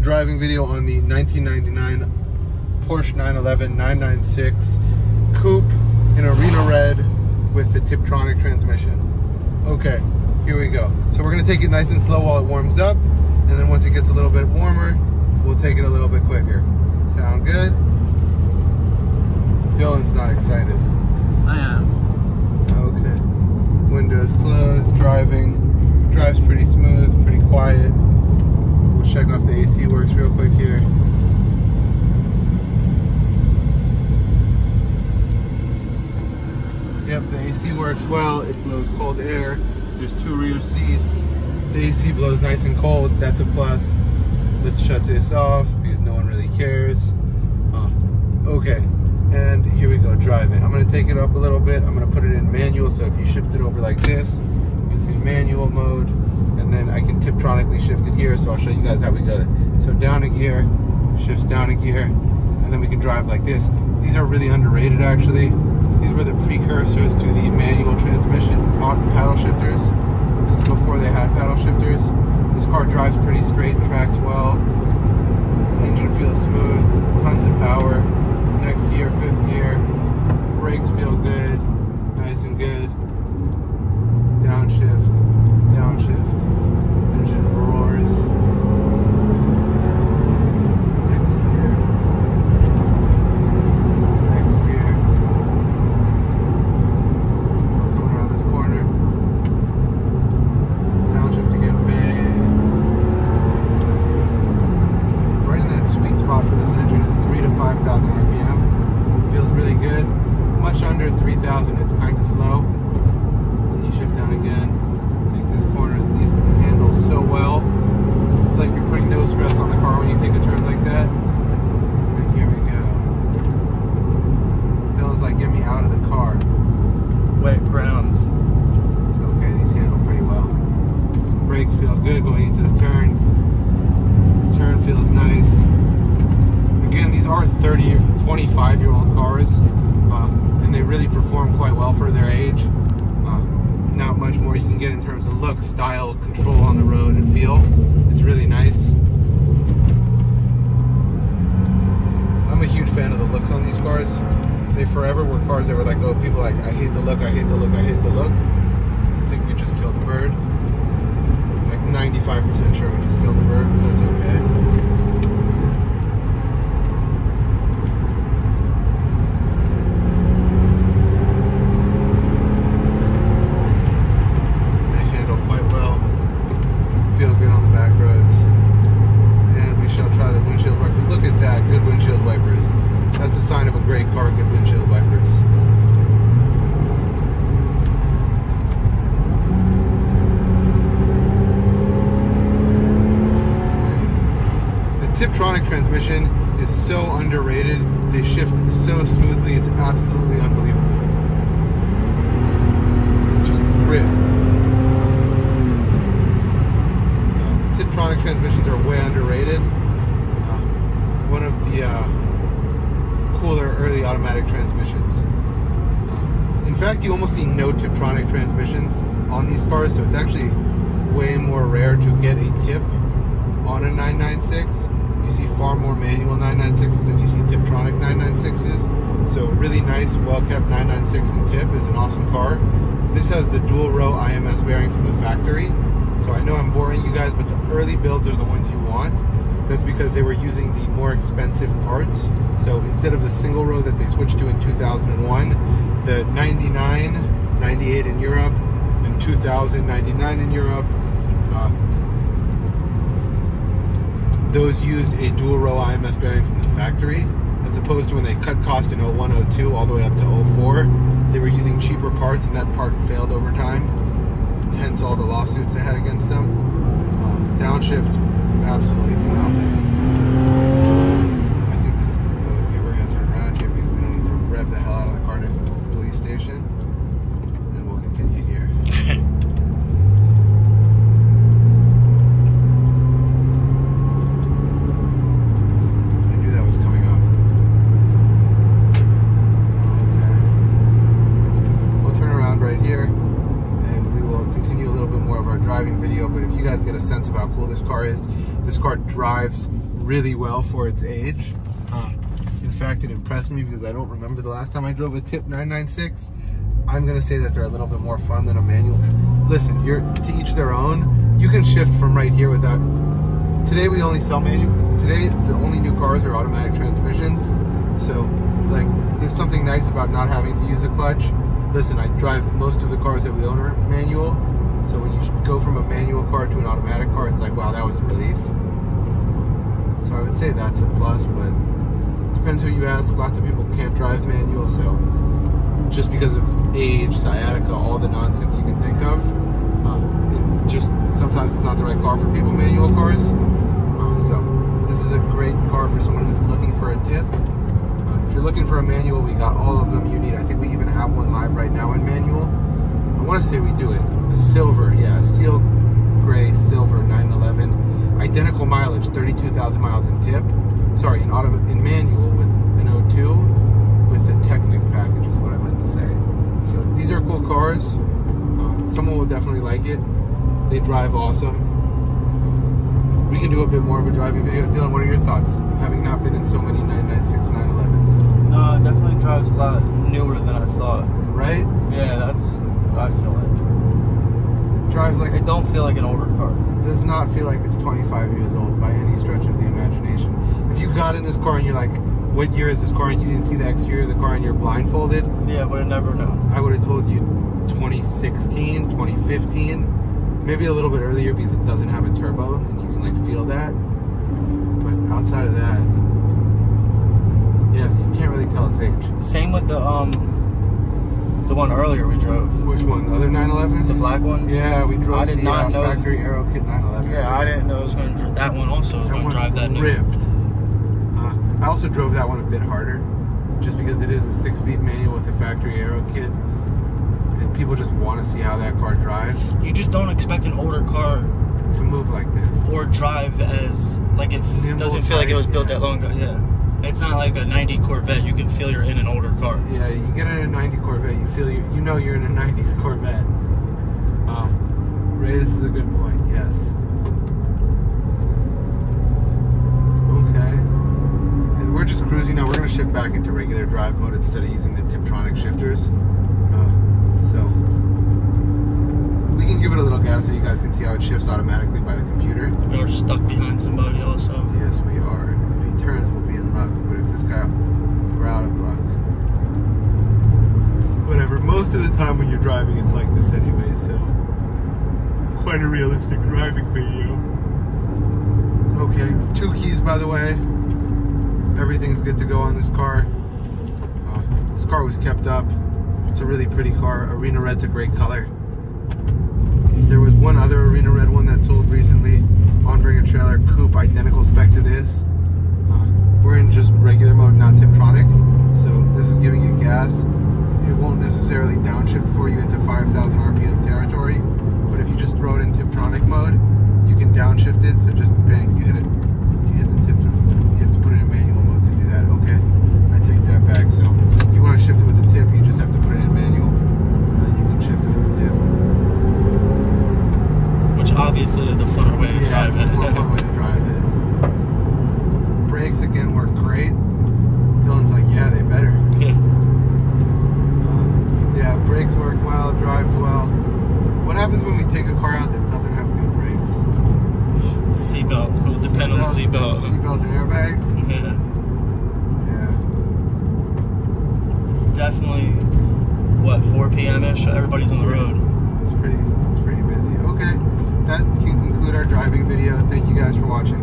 driving video on the 1999 Porsche 911 996 Coupe in Arena Red with the Tiptronic transmission. Okay, here we go. So we're gonna take it nice and slow while it warms up, and then once it gets a little bit warmer, we'll take it a little bit quicker. Sound good? Dylan's not excited. I am. Okay. Windows closed, drives pretty smooth, pretty quiet. We'll check off the AC works real quick here. Yep, the AC works well. It blows cold air. There's 2 rear seats. The AC blows nice and cold. That's a plus. Let's shut this off because no one really cares. Okay, and here we go, driving. I'm gonna take it up a little bit. I'm gonna put it in manual, so if you shift it over like this, you can see manual mode, and then I can Tiptronically shift it here, so I'll show you guys how we go. So down a gear, shifts down a gear, and then we can drive like this. These are really underrated, actually. These were the precursors to the manual transmission paddle shifters. This is before they had paddle shifters. This car drives pretty straight, tracks well. Engine feels smooth, tons of power. Next gear, 5th gear. Brakes feel good, nice and good. Downshift, downshift. Engine roars. Next gear. Next gear. Coming around this corner. Downshift again, bang. Right in that sweet spot for this engine is 3,000 to 5,000 RPM. Feels really good. Much under 3,000, it's kind of slow. Then you shift down again. Take this corner. These handle so well. It's like you're putting no stress on the car when you take a turn like that. And here we go. Dylan's like, get me out of the car. Wet grounds. It's okay, these handle pretty well. Brakes feel good going into the turn. The turn feels nice. Again, these are 30 or 25-year-old cars, and they really perform quite well for their age. Not much more you can get in terms of look, style, control on the road, and feel. It's really nice. I'm a huge fan of the looks on these cars. They forever were cars that were like, oh, people like, I hate the look, I hate the look, I hate the look. I think we just killed the bird. Like 95% sure we just killed the bird, but that's okay. Tiptronic transmission is so underrated. They shift so smoothly, it's absolutely unbelievable. Just grip. Tiptronic transmissions are way underrated. One of the cooler early automatic transmissions. In fact, you almost see no Tiptronic transmissions on these cars, so it's actually way more rare to get a tip on a 996. You see far more manual 996s than you see Tiptronic 996s. So really nice, well-kept 996 in tip is an awesome car. This has the dual row IMS bearing from the factory. So I know I'm boring you guys, but the early builds are the ones you want. That's because they were using the more expensive parts. So instead of the single row that they switched to in 2001, the 99, 98 in Europe, and 2000, 99 in Europe, those used a dual row IMS bearing from the factory, as opposed to when they cut cost in 01, 02 all the way up to 04. They were using cheaper parts, and that part failed over time, hence all the lawsuits they had against them. Downshift, absolutely phenomenal. I think this is, okay, we're going to turn around here because we don't need to rev the hell out of the car next to the police station, and we'll continue here. Video, but if you guys get a sense of how cool this car is, this car drives really well for its age. In fact, it impressed me because I don't remember the last time I drove a Tip 996. I'm gonna say that they're a little bit more fun than a manual. Listen, you're to each their own. You can shift from right here without. Today we only sell manual. Today the only new cars are automatic transmissions. So like there's something nice about not having to use a clutch. Listen, I drive most of the cars that we own are manual. So when you go from a manual car to an automatic car, it's like, wow, that was a relief. So I would say that's a plus, but depends who you ask. Lots of people can't drive manual, so just because of age, sciatica, all the nonsense you can think of, just sometimes it's not the right car for people, manual cars. So this is a great car for someone who's looking for a Tip. If you're looking for a manual, we got all of them you need. I think we even have one live right now in manual. I want to say we do it. A silver, yeah, seal gray silver 911, identical mileage, 32,000 miles in Tip. Sorry, in manual with an 02 with the Technic package is what I meant to say. So these are cool cars. Someone will definitely like it. They drive awesome. We can do a bit more of a driving video. Dylan, what are your thoughts? Having not been in so many 996, 911s. No, it definitely drives a lot newer than I thought. Right? Yeah, that's what I feel like. Drives like It don't feel like an older car. It does not feel like it's 25 years old by any stretch of the imagination. If you got in this car and you're like, what year is this car, and you didn't see the exterior of the car and you're blindfolded, Yeah, but I never know. I would have told you 2016, 2015, maybe a little bit earlier because it doesn't have a turbo and you can like feel that. But outside of that, yeah, you can't really tell its age. Same with the one earlier we drove. Which one? The other 911? The black one? Yeah, we drove I did not know factory Aero Kit 911. Yeah, I didn't know it was going to that one also was going to drive that new. Ripped. I also drove that one a bit harder, just because it is a 6-speed manual with a factory Aero Kit, and people just want to see how that car drives. You just don't expect an older car to move like this or drive as like it doesn't feel like it was built that long ago. Yeah, it's not like a 90 Corvette. You can feel you're in an older car. Yeah, you get in a 90 Corvette, you feel you know you're in a 90s Corvette. Ray, this is a good point. Yes. Okay. And we're just cruising now. We're going to shift back into regular drive mode instead of using the Tiptronic shifters. So we can give it a little gas so you guys can see how it shifts automatically by the computer. We're stuck behind somebody also. Yes, we are. If he turns, we'll be in luck. But if this guy, we're out of luck. Whatever. Most of the time when you're driving, it's like this anyway. So quite a realistic driving video. Okay, 2 keys by the way. Everything's good to go on this car. This car was kept up. It's a really pretty car. Arena Red's a great color. There was one other Arena Red one that sold recently. On-Bringer trailer coupe, identical spec to this. We're in just regular mode, not Tiptronic. So this is giving it gas. It won't necessarily downshift for you into 5,000 RPM territory. But if you just throw it in Tiptronic mode, you can downshift it. So just bang, you hit it. You hit the tip. You have to put it in manual mode to do that. Okay, I take that back. So if you want to shift it with the tip, you just have to put it in manual, and then you can shift it with the tip. Which obviously is the funner way to drive it. It's a more fun way to drive it. Brakes again work great. Dylan's like, yeah, they better. Yeah. Yeah, brakes work well, drives well. What happens when we take a car out that doesn't have good brakes? Seatbelt. It will depend on the seatbelt. Seatbelt and airbags? Yeah. Yeah. It's definitely, what, 4 p.m.-ish? Everybody's on the road. It's pretty busy. Okay, that can conclude our driving video. Thank you guys for watching.